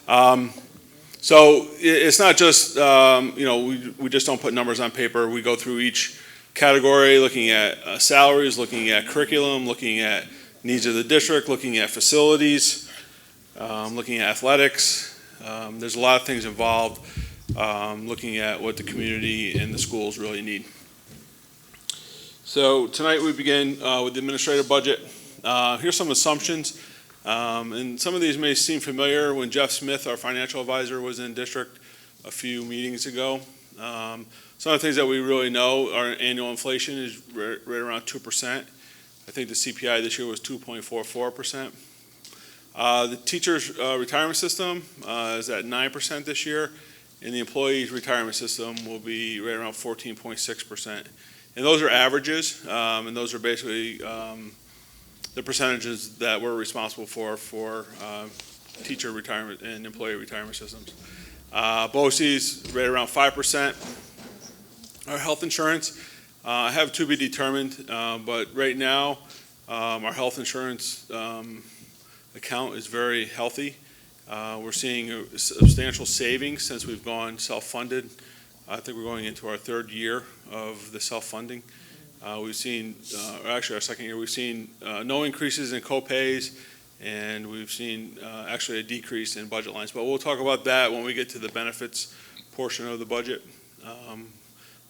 So it's not just, we just don't put numbers on paper. We go through each category, looking at salaries, looking at curriculum, looking at needs of the district, looking at facilities, looking at athletics. There's a lot of things involved, looking at what the community and the schools really need. So tonight we begin with the administrative budget. Here's some assumptions. And some of these may seem familiar when Jeff Smith, our financial advisor, was in district a few meetings ago. Some of the things that we really know, our annual inflation is right around 2%. I think the CPI this year was 2.44%. The teachers' retirement system is at 9% this year, and the employees' retirement system will be right around 14.6%. And those are averages, and those are basically the percentages that we're responsible for teacher retirement and employee retirement systems. BOCES right around 5%. Our health insurance have to be determined, but right now our health insurance account is very healthy. We're seeing a substantial savings since we've gone self-funded. I think we're going into our third year of the self-funding. We've seen, actually our second year, we've seen no increases in co-pays, and we've seen actually a decrease in budget lines. But we'll talk about that when we get to the benefits portion of the budget.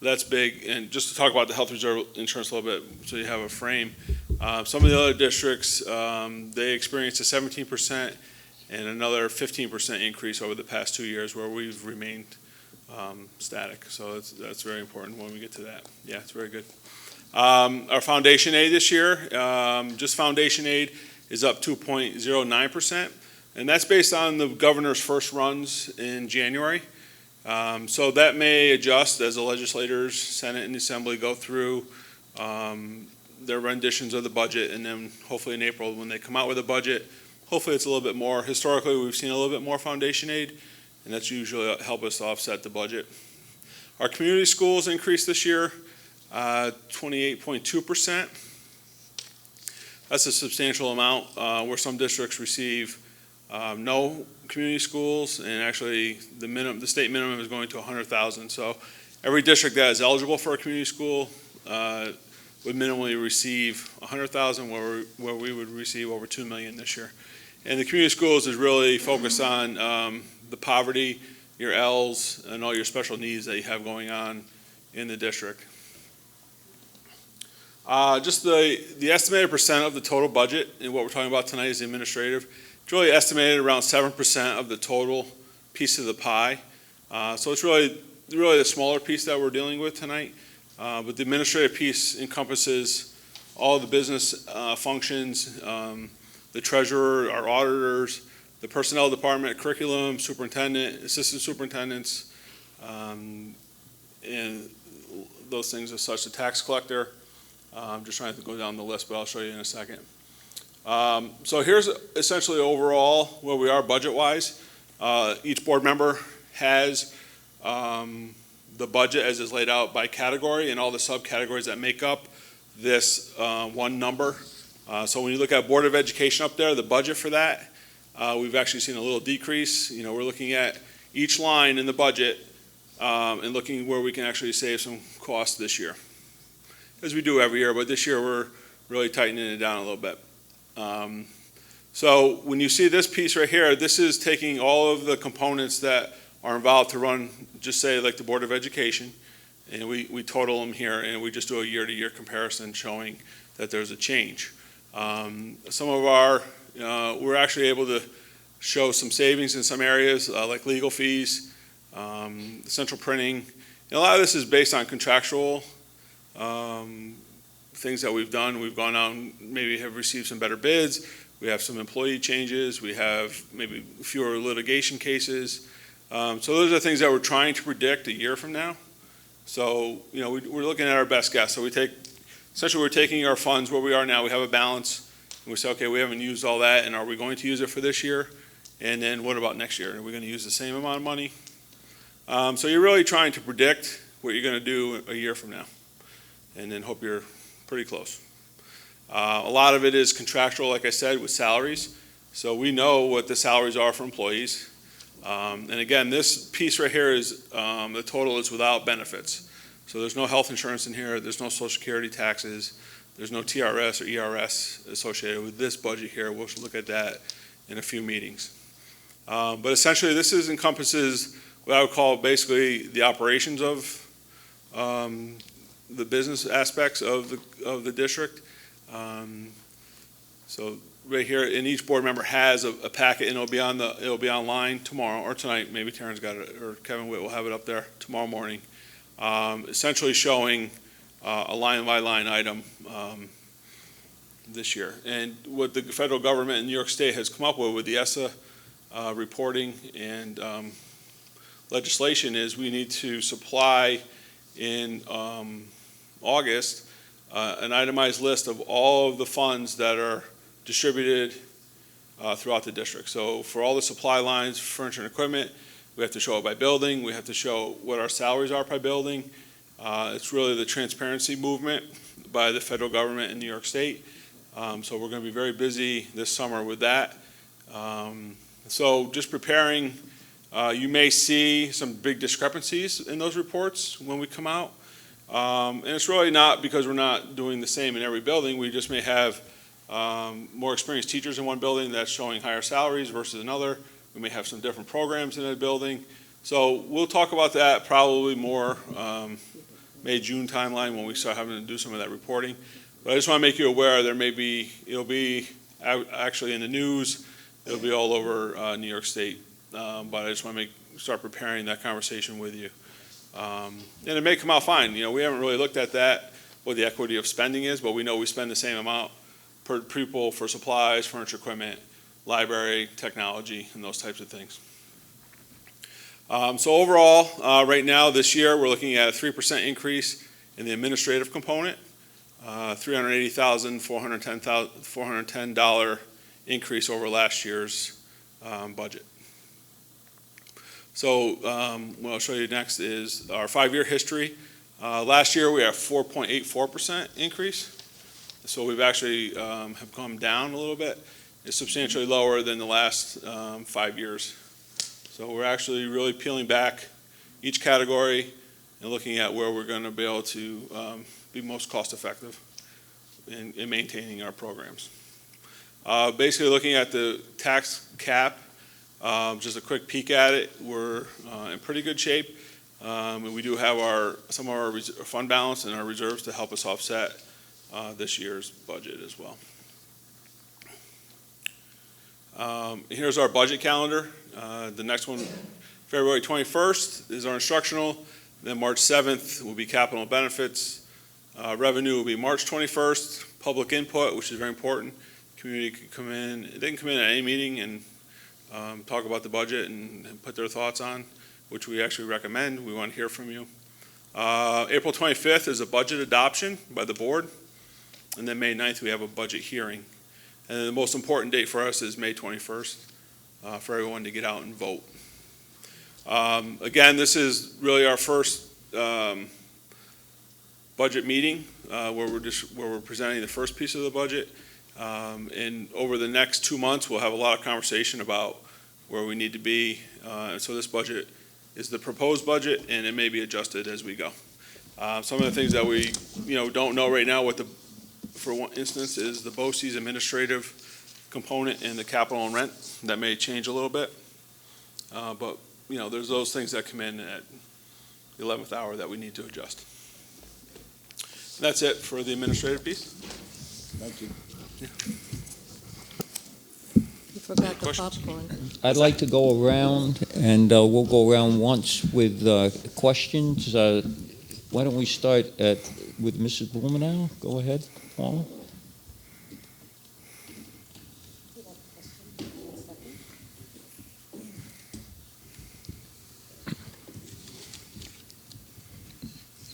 That's big. And just to talk about the health reserve insurance a little bit, so you have a frame. Some of the other districts, they experienced a 17% and another 15% increase over the past 2 years, where we've remained static. So that's very important when we get to that. Yeah, it's very good. Our foundation aid this year, just foundation aid is up 2.09%, and that's based on the governor's first runs in January. So that may adjust as the legislators, Senate and Assembly go through their renditions of the budget, and then hopefully in April when they come out with a budget, hopefully it's a little bit more. Historically, we've seen a little bit more foundation aid, and that's usually help us offset the budget. Our community schools increased this year, 28.2%. That's a substantial amount, where some districts receive no community schools, and actually the state minimum is going to 100,000. So every district that is eligible for a community school would minimally receive 100,000, where we would receive over 2 million this year. And the community schools is really focused on the poverty, your L's, and all your special needs that you have going on in the district. Just the estimated percent of the total budget, and what we're talking about tonight is the administrative. It's really estimated around 7% of the total piece of the pie. So it's really the smaller piece that we're dealing with tonight. But the administrative piece encompasses all of the business functions, the treasurer, our auditors, the personnel department, curriculum, superintendent, assistant superintendents, and those things as such, the tax collector. I'm just trying to go down the list, but I'll show you in a second. So here's essentially overall where we are budget-wise. Each board member has the budget as is laid out by category and all the subcategories that make up this one number. So when you look at Board of Education up there, the budget for that, we've actually seen a little decrease. We're looking at each line in the budget and looking where we can actually save some costs this year, as we do every year, but this year we're really tightening it down a little bit. So when you see this piece right here, this is taking all of the components that are involved to run, just say like the Board of Education, and we total them here, and we just do a year-to-year comparison showing that there's a change. Some of our, we're actually able to show some savings in some areas, like legal fees, central printing. And a lot of this is based on contractual things that we've done. We've gone out and maybe have received some better bids. We have some employee changes. We have maybe fewer litigation cases. So those are things that we're trying to predict a year from now. So, we're looking at our best guess. So essentially we're taking our funds where we are now. We have a balance. And we say, okay, we haven't used all that, and are we going to use it for this year? And then what about next year? Are we going to use the same amount of money? So you're really trying to predict what you're going to do a year from now, and then hope you're pretty close. A lot of it is contractual, like I said, with salaries. So we know what the salaries are for employees. And again, this piece right here is, the total is without benefits. So there's no health insurance in here, there's no social security taxes, there's no TRS or ERS associated with this budget here. We'll look at that in a few meetings. But essentially, this encompasses what I would call basically the operations of the business aspects of the district. So right here, and each board member has a packet, and it'll be online tomorrow or tonight. Maybe Taryn's got it, or Kevin Witt will have it up there tomorrow morning. Essentially showing a line-by-line item this year. And what the federal government in New York State has come up with the ESSA reporting and legislation is we need to supply in August an itemized list of all of the funds that are distributed throughout the district. So for all the supply lines, furniture and equipment, we have to show it by building. We have to show what our salaries are by building. It's really the transparency movement by the federal government in New York State. So we're going to be very busy this summer with that. So just preparing, you may see some big discrepancies in those reports when we come out. And it's really not because we're not doing the same in every building. We just may have more experienced teachers in one building that's showing higher salaries versus another. We may have some different programs in a building. So we'll talk about that probably more May, June timeline when we start having to do some of that reporting. But I just want to make you aware it'll be actually in the news. It'll be all over New York State. But I just want to start preparing that conversation with you. And it may come out fine. We haven't really looked at that, what the equity of spending is, but we know we spend the same amount per pupil for supplies, furniture, equipment, library, technology, and those types of things. So overall, right now, this year, we're looking at a 3% increase in the administrative component, $380,410 increase over last year's budget. So what I'll show you next is our 5-year history. Last year, we had a 4.84% increase. So we've actually have come down a little bit. It's substantially lower than the last 5 years. So we're actually really peeling back each category and looking at where we're going to be able to be most cost effective in maintaining our programs. Basically looking at the tax cap, just a quick peek at it, we're in pretty good shape. And we do have some of our fund balance and our reserves to help us offset this year's budget as well. Here's our budget calendar. The next one, February 21st, is our instructional. Then March 7th will be capital benefits. Revenue will be March 21st. Public input, which is very important. Community can come in. They can come in at any meeting and talk about the budget and put their thoughts on, which we actually recommend. We want to hear from you. April 25th is a budget adoption by the board. And then May 9th, we have a budget hearing. And then the most important date for us is May 21st for everyone to get out and vote. Again, this is really our first budget meeting where we're presenting the first piece of the budget. And over the next 2 months, we'll have a lot of conversation about where we need to be. So this budget is the proposed budget, and it may be adjusted as we go. Some of the things that we don't know right now, for one instance, is the BOCES administrative component and the capital and rent. That may change a little bit. But there's those things that come in at the 11th hour that we need to adjust. That's it for the administrative piece. Thank you. You forgot the popcorn. I'd like to go around, and we'll go around once with questions. Why don't we start with Mrs. Blumenauer? Go ahead, Paula.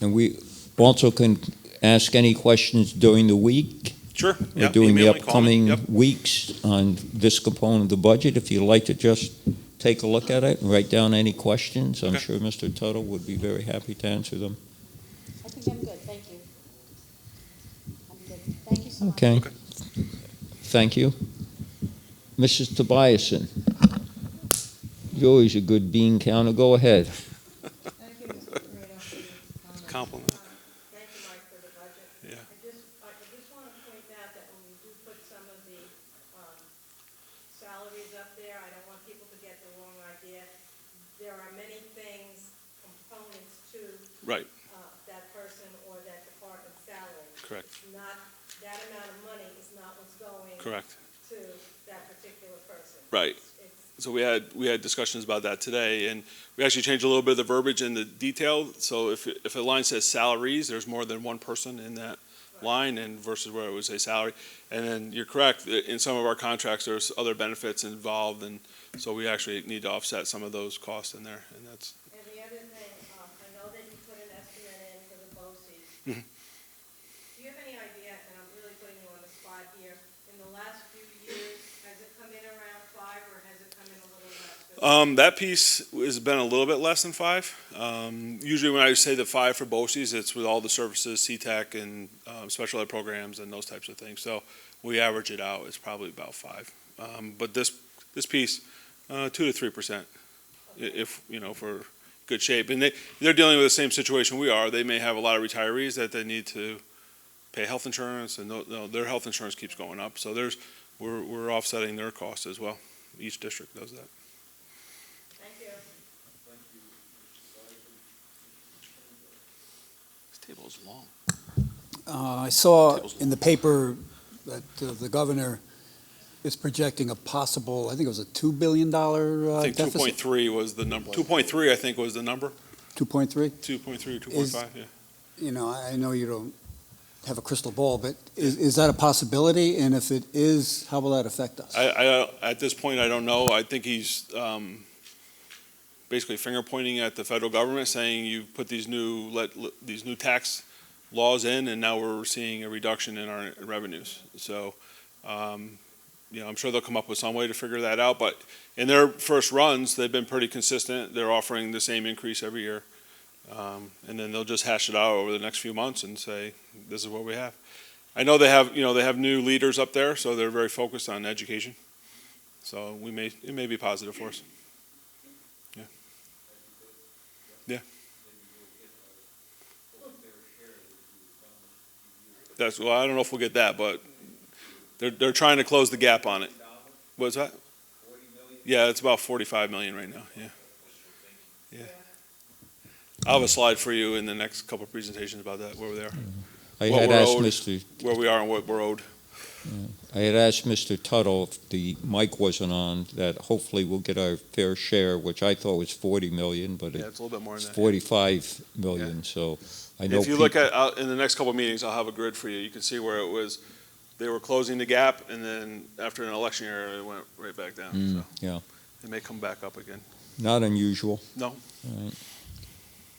And we also can ask any questions during the week. Sure. We're doing the upcoming weeks on this component of the budget. If you'd like to just take a look at it and write down any questions, I'm sure Mr. Tuttle would be very happy to answer them. I think I'm good, thank you. I'm good. Thank you so much. Okay. Thank you. Mrs. Tobiasen, You're always a good bean counter. Go ahead. Thank you, Mr. Corrado, for your comments. Compliment. Thank you, Mike, for the budget. Yeah. I just want to point out that when we do put some of the salaries up there, I don't want people to get the wrong idea. There are many things, components to Right, that person or that department's salary. correct, Not, that amount of money is not what's going correct. to that particular person. Right. It's, So we had discussions about that today, and we actually changed a little bit of the verbiage and the detail. So if a line says salaries, there's more than one person in that line, and versus where it would say salary. And then you're correct, in some of our contracts, there's other benefits involved, and so we actually need to offset some of those costs in there, and that's, and the other thing, I know that you put an estimate in for the BOCES. Mhm. Do you have any idea, and I'm really putting you on the spot here, in the last few years, has it come in around 5 or has it come in a little less? That piece has been a little bit less than 5. Usually when I say the 5 for BOCES, it's with all the services, CTEC and special ed programs and those types of things. So we average it out, it's probably about 5. But this piece, 2 to 3%, if, if we're good shape. And they're dealing with the same situation we are. They may have a lot of retirees that they need to pay health insurance, and their health insurance keeps going up. So we're offsetting their costs as well. Each district does that. Thank you. This table is long. I saw in the paper that the governor is projecting a possible, I think it was a $2 billion I think deficit? 2.3 was the number. 2.3, I think, was the number. 2.3? 2.3 or 2.5, Is- yeah. You know, I know you don't have a crystal ball, but is that a possibility? And if it is, how will that affect us? At this point, I don't know. I think he's basically finger pointing at the federal government, saying you put these new tax laws in, and now we're seeing a reduction in our revenues. So, I'm sure they'll come up with some way to figure that out. But in their first runs, they've been pretty consistent. They're offering the same increase every year. And then they'll just hash it out over the next few months and say, this is what we have. I know they have new leaders up there, so they're very focused on education. So it may be positive for us. Yeah. Yeah. Well, I don't know if we'll get that, but they're trying to close the gap on it. What's that? Yeah, it's about 45 million right now, yeah. Yeah. I'll have a slide for you in the next couple of presentations about that, where they are. I What had we're asked owed. Mr. Where we are and what we're owed. I had asked Mr. Tuttle if the mic wasn't on, that hopefully we'll get our fair share, which I thought was 40 million, but Yeah, it's a little bit more it's than that. 45 million, so I know. If you look at, in the next couple of meetings, I'll have a grid for you. You can see where it was, they were closing the gap, and then after an election year, it went right back down. So yeah, it may come back up again. not unusual. No. All right.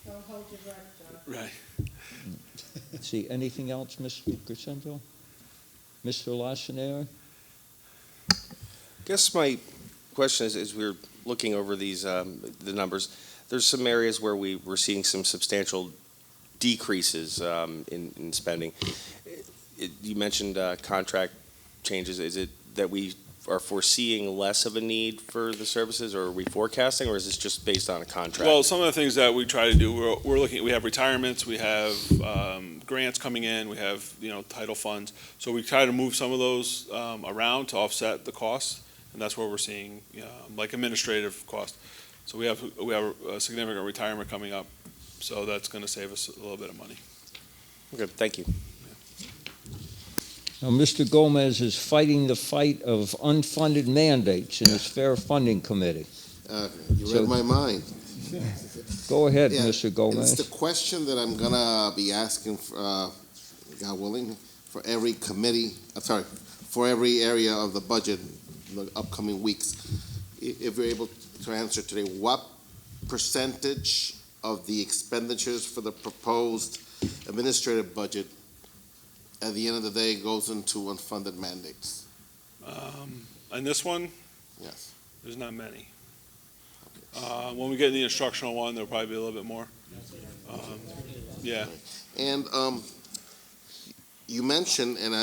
Don't hold your breath, John. Right. See, anything else, Mr. Crescendo? Mr. Lassonere? Guess my question is, as we're looking over these, the numbers, there's some areas where we're seeing some substantial decreases in spending. You mentioned contract changes. Is it that we are foreseeing less of a need for the services, or are we forecasting, or is this just based on a contract? Well, some of the things that we try to do, we're looking, we have retirements, we have grants coming in, we have, title funds. So we try to move some of those around to offset the costs, and that's where we're seeing, like administrative costs. So we have a significant retirement coming up, so that's going to save us a little bit of money. Okay, thank you. Now, Mr. Gomez is fighting the fight of unfunded mandates in his Fair Funding Committee. You read my mind. Go ahead, Yeah, Mr. Gomez. It's the question that I'm gonna be asking, God willing, for every committee, for every area of the budget in the upcoming weeks. If you're able to answer today, what percentage of the expenditures for the proposed administrative budget at the end of the day goes into unfunded mandates? And this one, Yes. there's not many. When we get in the instructional one, there'll probably be a little bit more. Yeah. And you mentioned, and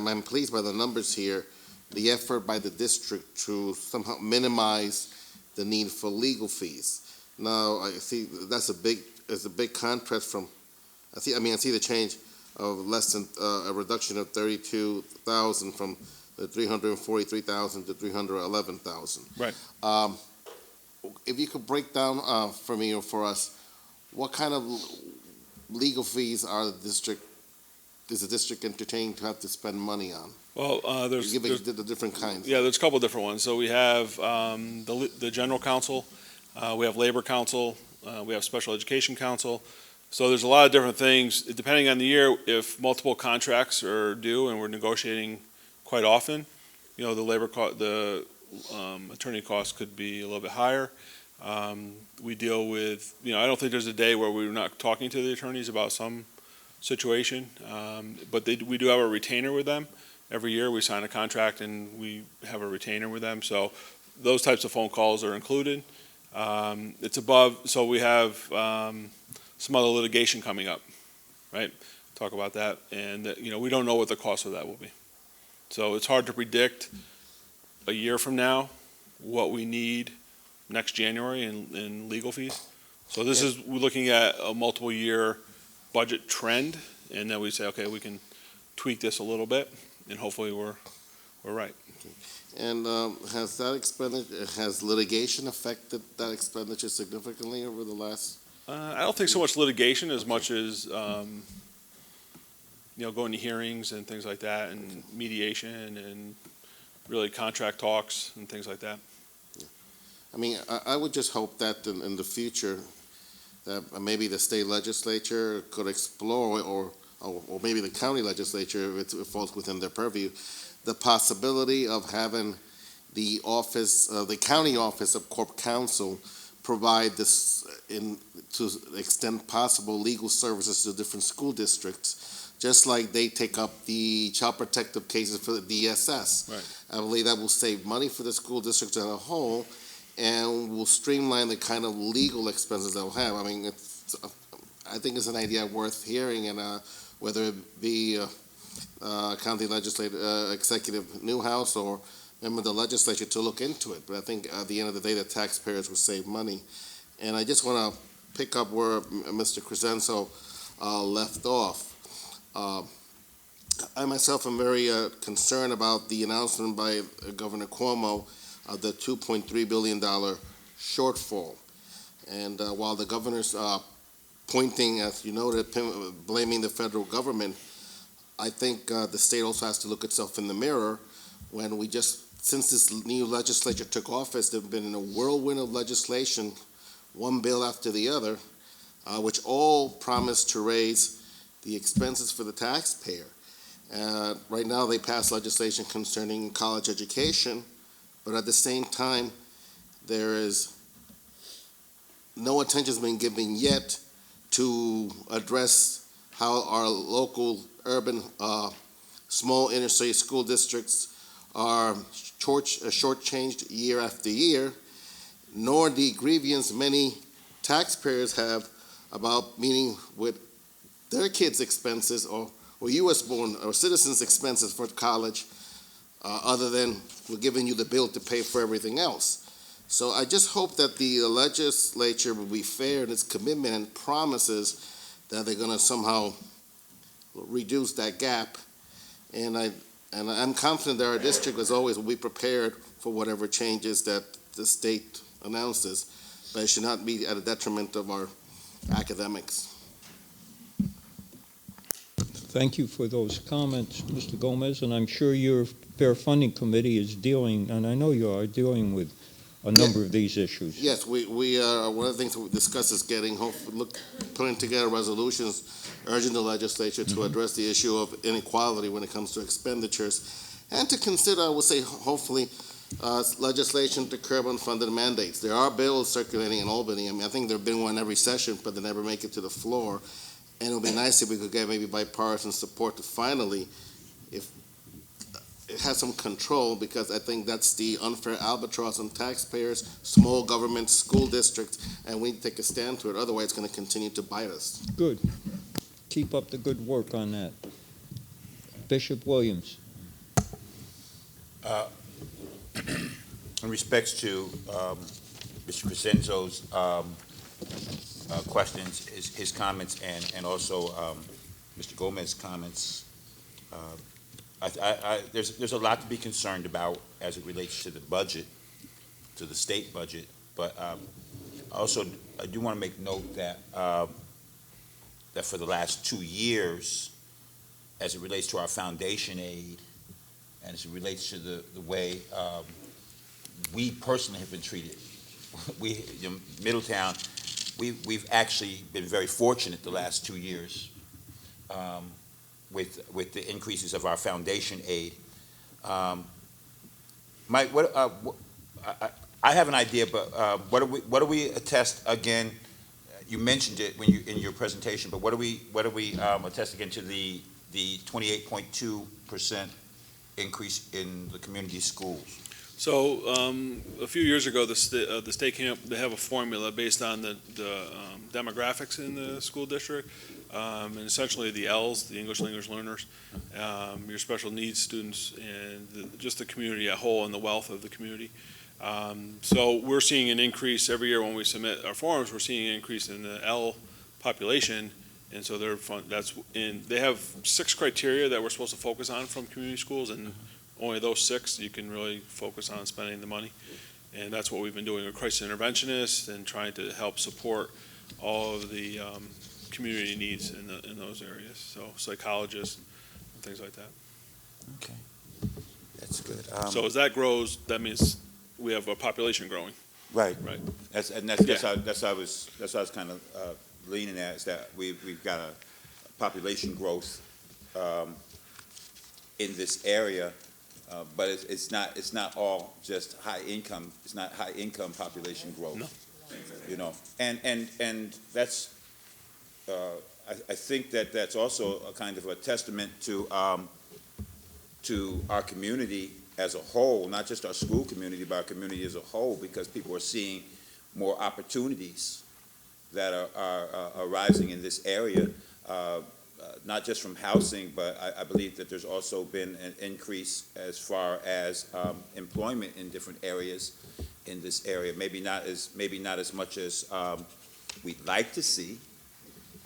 I'm pleased by the numbers here, the effort by the district to somehow minimize the need for legal fees. Now, I see that's a big contrast from, I see the change of less than, a reduction of 32,000 from the 343,000 to 311,000. Right. If you could break down, for me or for us, what kind of legal fees is the district entertained to have to spend money on? Well, there's The different kinds. Yeah, there's a couple different ones. So we have the general counsel, we have labor counsel, we have special education counsel. So there's a lot of different things, depending on the year. If multiple contracts are due and we're negotiating quite often, the attorney costs could be a little bit higher. We deal with, I don't think there's a day where we're not talking to the attorneys about some situation, but we do have a retainer with them. Every year, we sign a contract and we have a retainer with them, so those types of phone calls are included. It's above, so we have some other litigation coming up, right? Talk about that, and we don't know what the cost of that will be. So it's hard to predict a year from now what we need next January in legal fees. So we're looking at a multiple year budget trend, and then we say, okay, we can tweak this a little bit, and hopefully we're right. And has litigation affected that expenditure significantly over the last? I don't think so much litigation as much as going to hearings and things like that, and mediation, and really contract talks and things like that. I mean, I would just hope that in the future, that maybe the state legislature could explore, or maybe the county legislature, if it falls within their purview, the possibility of having the county office of corp counsel provide this to the extent possible legal services to different school districts, just like they take up the child protective cases for the DSS. Right. I believe that will save money for the school districts as a whole, and will streamline the kind of legal expenses they'll have. I mean, I think it's an idea worth hearing, and whether it be county legislative executive Newhouse or member of the legislature to look into it. But I think at the end of the day, the taxpayers will save money. And I just want to pick up where Mr. Crescenzo left off. I myself am very concerned about the announcement by Governor Cuomo of the $2.3 billion shortfall. And while the governor's pointing, as you noted, blaming the federal government, I think the state also has to look itself in the mirror when since this new legislature took office, they've been in a whirlwind of legislation, one bill after the other, which all promise to raise the expenses for the taxpayer. Right now, they passed legislation concerning college education, but at the same time, there is no attention has been given yet to address how our local urban small interstate school districts are shortchanged year after year, nor the grievance many taxpayers have about meeting with their kids' expenses or U.S. born or citizens' expenses for college, other than we're giving you the bill to pay for everything else. So I just hope that the legislature will be fair in its commitment and promises that they're going to somehow reduce that gap. And I'm confident that our district, as always, will be prepared for whatever changes that the state announces, but it should not be at a detriment of our academics. Thank you for those comments, Mr. Gomez, and I'm sure your Fair Funding Committee is dealing, and I know you are dealing with a number of these issues. Yes, we one of the things we discussed is putting together resolutions urging the legislature to address the issue of inequality when it comes to expenditures, and to consider, I would say, hopefully, legislation to curb unfunded mandates. There are bills circulating in Albany. I mean, I think there have been one every session, but they never make it to the floor. And it would be nice if we could get maybe bipartisan support to finally, if it has some control, because I think that's the unfair albatross on taxpayers, small governments, school districts, and we need to take a stand to it. Otherwise, it's going to continue to bite us. Good. Keep up the good work on that. Bishop Williams. In respects to Mr. Crescenzo's questions, his comments, and also Mr. Gomez's comments. There's a lot to be concerned about as it relates to the budget, to the state budget, but also I do want to make note that that for the last 2 years, as it relates to our foundation aid, and as it relates to the way we personally have been treated, we, Middletown, we've actually been very fortunate the last 2 years with the increases of our foundation aid. Mike, I have an idea, but what do we attest again? You mentioned it when in your presentation, but what do we attest again to the 28.2% increase in the community schools? So A few years ago, the state came up, they have a formula based on the demographics in the school district, and essentially the Ls, the English language learners, your special needs students, and just the community at whole and the wealth of the community. So we're seeing an increase every year when we submit our forms. We're seeing an increase in the L population, and so they have 6 criteria that we're supposed to focus on from community schools, and only those 6 you can really focus on spending the money. And that's what we've been doing with crisis interventionists and trying to help support all of the community needs in those areas. So psychologists and things like that. Okay, that's good. So as that grows, that means we have a population growing. Right. Right. That's how I was kind of leaning at, is that we've got a population growth in this area, but it's not all just high income. It's not high income population growth. No. You know, and that's I think that's also a kind of a testament to our community as a whole, not just our school community, but our community as a whole, because people are seeing more opportunities that are arising in this area, not just from housing, but I believe that there's also been an increase as far as employment in different areas in this area. Maybe not as much as we'd like to see,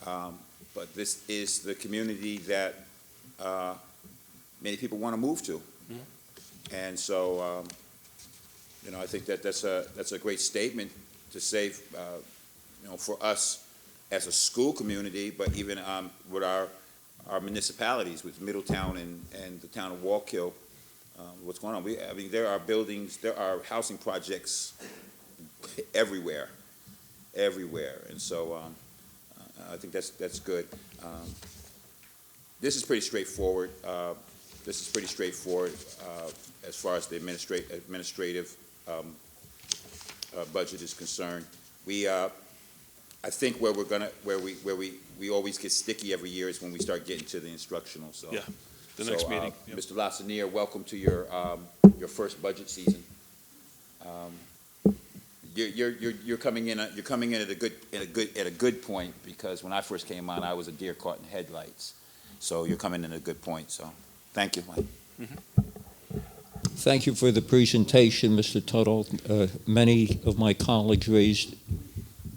but this is the community that many people want to move to. And so, I think that's a great statement to say, for us as a school community, but even with our municipalities, with Middletown and the town of Wallkill, what's going on? There are buildings, there are housing projects everywhere, and so I think that's good. This is pretty straightforward. As far as the administrative budget is concerned. I think where we always get sticky every year is when we start getting to the instructional. So yeah, the next meeting. Yep. Mr. Lassanier, welcome to your first budget season. You're coming in at a good point, because when I first came on, I was a deer caught in headlights. So you're coming in at a good point. So thank you, Mike. Mm-hmm. Thank you for the presentation, Mr. Tuttle. Many of my colleagues raised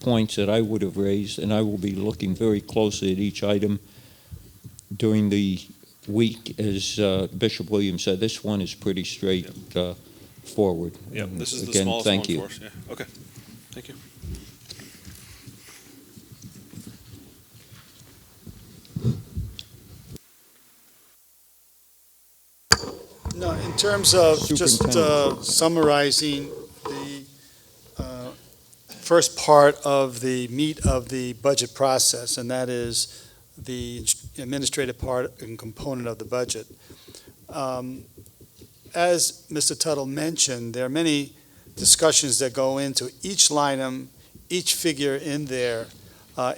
points that I would have raised, and I will be looking very closely at each item during the week. As Bishop Williams said, this one is pretty straight forward. Yeah, this is the again, smallest thank one you. for us. Yeah. Okay. Thank you. No, in terms of just Superintendent. summarizing the first part of the meat of the budget process, and that is the administrative part and component of the budget. As Mr. Tuttle mentioned, there are many discussions that go into each line item, each figure in there,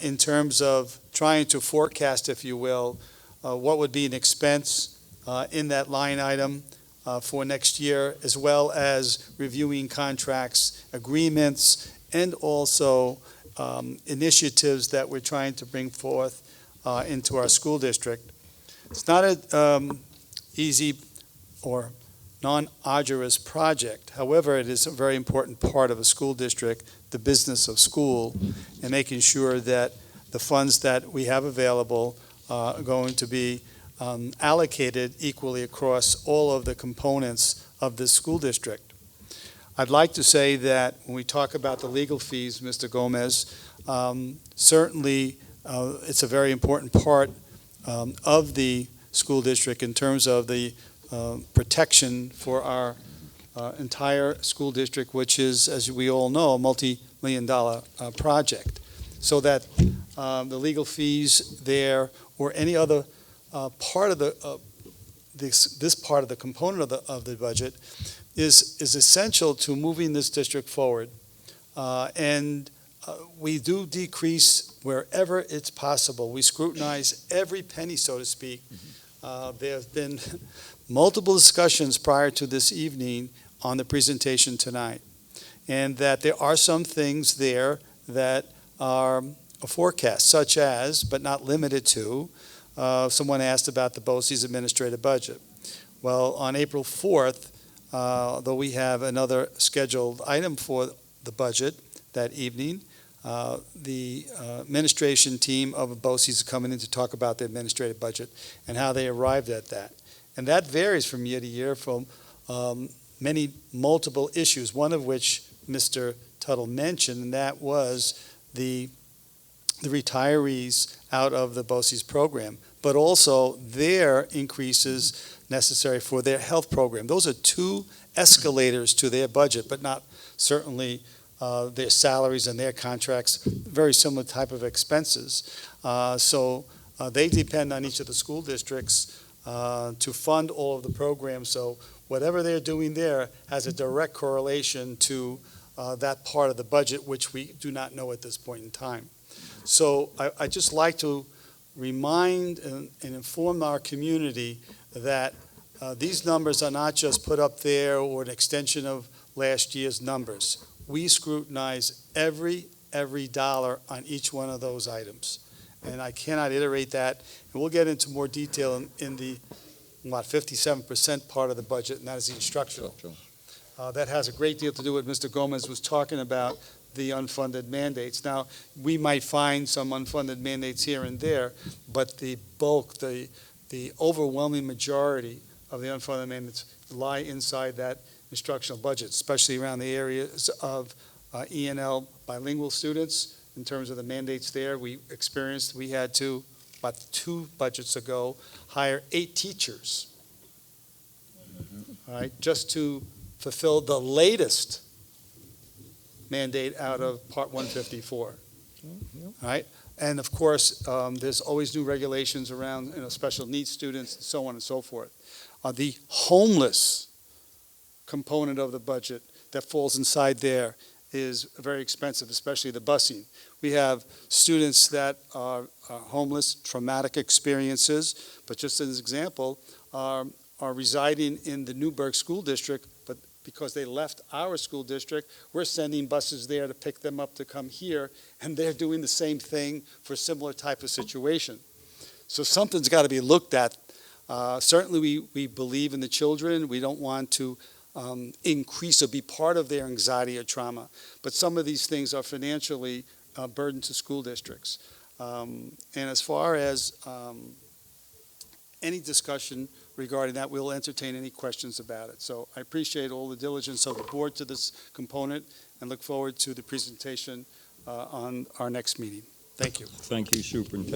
in terms of trying to forecast, if you will, what would be an expense in that line item for next year, as well as reviewing contracts, agreements, and also initiatives that we're trying to bring forth into our school district. It's not easy or non-arduous project. However, it is a very important part of a school district, the business of school, and making sure that the funds that we have available are going to be allocated equally across all of the components of this school district. I'd like to say that when we talk about the legal fees, Mr. Gomez, certainly it's a very important part of the school district in terms of the protection for our entire school district, which is, as we all know, a multi-million-dollar project. So that the legal fees there or any other part of this part of the component of the budget is essential to moving this district forward. And we do decrease wherever it's possible. We scrutinize every penny, so to speak. There have been multiple discussions prior to this evening on the presentation tonight, and that there are some things there that are a forecast, such as, but not limited to, someone asked about the BOCES administrative budget. Well, on April 4th, though we have another scheduled item for the budget that evening, the administration team of BOCES is coming in to talk about the administrative budget and how they arrived at that. And that varies from year to year from many multiple issues, one of which Mr. Tuttle mentioned, and that was the retirees out of the BOCES program, but also their increases necessary for their health program. Those are two escalators to their budget, but not certainly their salaries and their contracts, very similar type of expenses. So they depend on each of the school districts to fund all of the programs. So whatever they're doing there has a direct correlation to that part of the budget, which we do not know at this point in time. So I just like to remind and inform our community that these numbers are not just put up there or an extension of last year's numbers. We scrutinize every dollar on each one of those items. And I cannot iterate that. And we'll get into more detail in the, 57% part of the budget, and that is the instructional. That has a great deal to do with what Mr. Gomez was talking about, the unfunded mandates. Now, we might find some unfunded mandates here and there, but the bulk, the overwhelming majority of the unfunded mandates lie inside that instructional budget, especially around the areas of E&L bilingual students. In terms of the mandates there, we had to, about 2 budgets ago, hire 8 teachers, all right, just to fulfill the latest mandate out of Part 154. All right, and of course, there's always new regulations around special needs students and so on and so forth. The homeless component of the budget that falls inside there is very expensive, especially the busing. We have students that are homeless, traumatic experiences, but just as an example, are residing in the Newburgh School District, but because they left our school district, we're sending buses there to pick them up to come here, and they're doing the same thing for a similar type of situation. So something's got to be looked at. Certainly we believe in the children. We don't want to increase or be part of their anxiety or trauma. But some of these things are financially a burden to school districts. And as far as any discussion regarding that, we'll entertain any questions about it. So I appreciate all the diligence of the board to this component and look forward to the presentation on our next meeting. Thank you. Thank you, Superintendent.